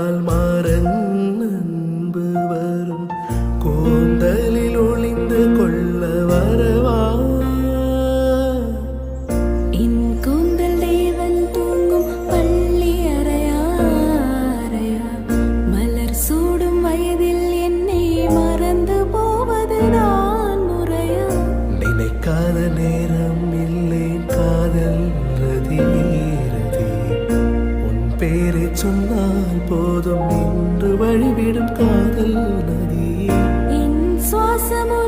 தொட்டால் மாறன் அன்பு வரும் கூந்தலில் ஒளிந்து கொள்ள வரவா என் கூந்தல் தேவன் தூங்கும் பள்ளி அறையா மலர் சூடும் வயதில் என்னை மறந்து போவதுதான் முறையா நினைக்காத நேரம் இல்லை காதல் ரதி உன் பேரை சொன்னால் போதும் நின்று வழிவிடும் காதல் நதி என் சுவாசமோ